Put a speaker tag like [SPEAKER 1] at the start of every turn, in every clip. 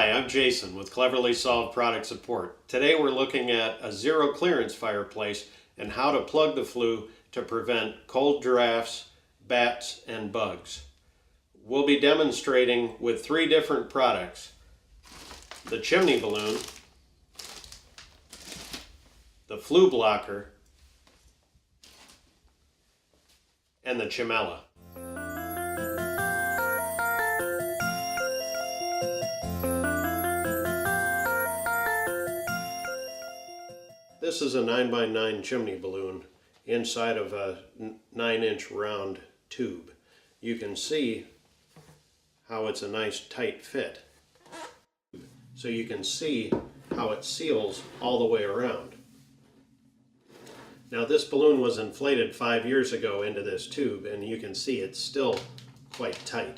[SPEAKER 1] Hi, I'm Jason with CleverlySolved Product Support. Today we're looking at a zero clearance fireplace and how to plug the flue to prevent cold drafts, bats, and bugs. We'll be demonstrating with three different products: the Chimney balloon, the Flueblocker, and the Chimella. This is a 9x9 chimney balloon inside of a 9-inch round tube. You can see how it's a nice tight fit. So you can see how it seals all the way around. Now this balloon was inflated 5 years ago into this tube, and you can see it's still quite tight.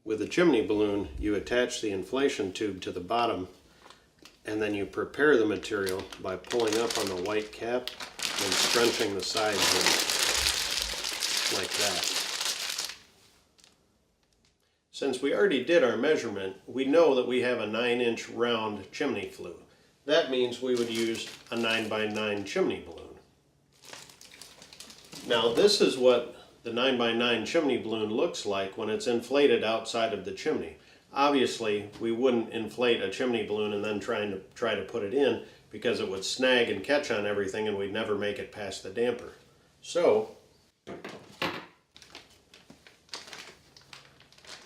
[SPEAKER 1] With the chimney balloon, you attach the inflation tube to the bottom, and then you prepare the material by pulling up on the white cap and scrunching the sides in like that. Since we already did our measurement, we know that we have a 9-inch round chimney flue. That means we would use a 9x9 chimney balloon. Now this is what the 9x9 chimney balloon looks like when it's inflated outside of the chimney. Obviously, we wouldn't inflate a chimney balloon and then try to put it in, because it would snag and catch on everything and we'd never make it past the damper. So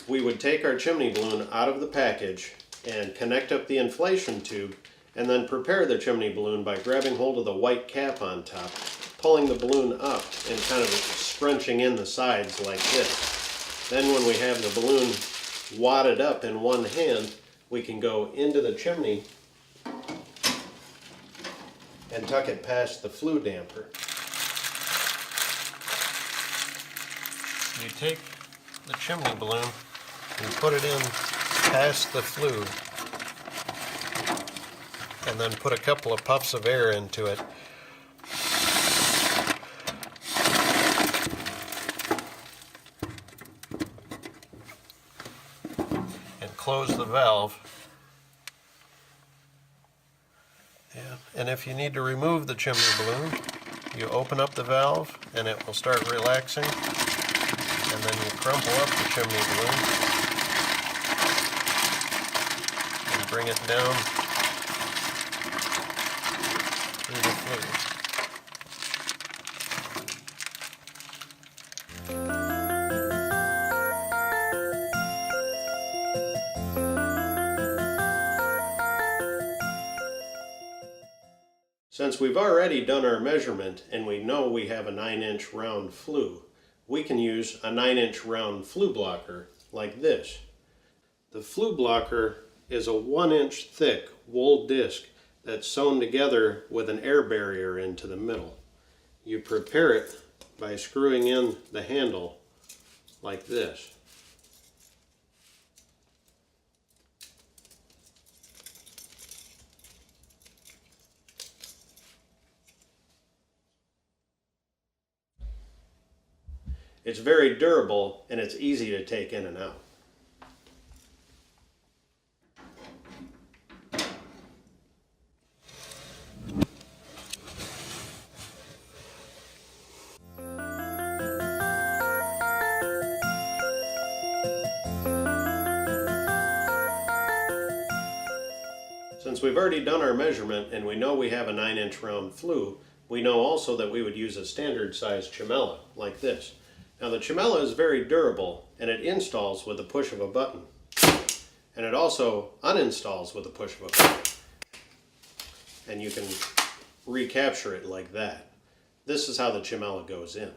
[SPEAKER 1] we would take our chimney balloon out of the package and connect up the inflation tube, and then prepare the chimney balloon by grabbing hold of the white cap on top, pulling the balloon up and kind of scrunching in the sides like this. Then when we have the balloon wadded up in one hand, we can go into the chimney and tuck it past the flue damper. You take the chimney balloon and put it in past the flue, and then put a couple of puffs of air into it. Close the valve. And if you need to remove the chimney balloon, you open up the valve and it will start relaxing, and then you crumple up the chimney balloon and bring it down through the flue. Since we've already done our measurement and we know we have a 9-inch round flue, we can use a 9-inch round Flueblocker like this. The Flueblocker is a 1-inch thick wool disc that's sewn together with an air barrier into the middle. You prepare it by screwing in the handle like this. It's very durable and it's easy to take in and out. Since we've already done our measurement and we know we have a 9-inch round flue, we know also that we would use a standard size Chimella like this. Now the Chimella is very durable, and it installs with the push of a button. And it also uninstalls with the push of a button. And you can recapture it like that. This is how the Chimella goes in.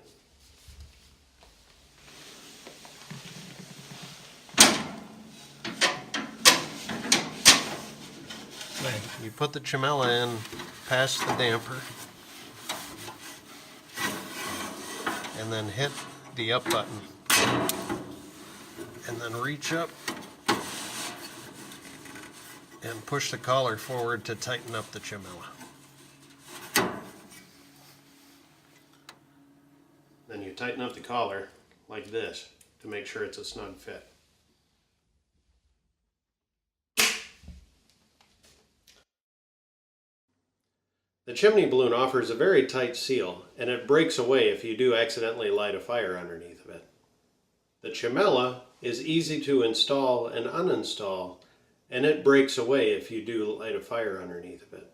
[SPEAKER 1] You put the Chimella in past the damper, and then hit the up button, and then reach up and push the collar forward to tighten up the Chimella. Then you tighten up the collar like this to make sure it's a snug fit. The chimney balloon offers a very tight seal, and it breaks away if you do accidentally light a fire underneath of it. The Chimella is easy to install and uninstall, and it breaks away if you do light a fire underneath of it.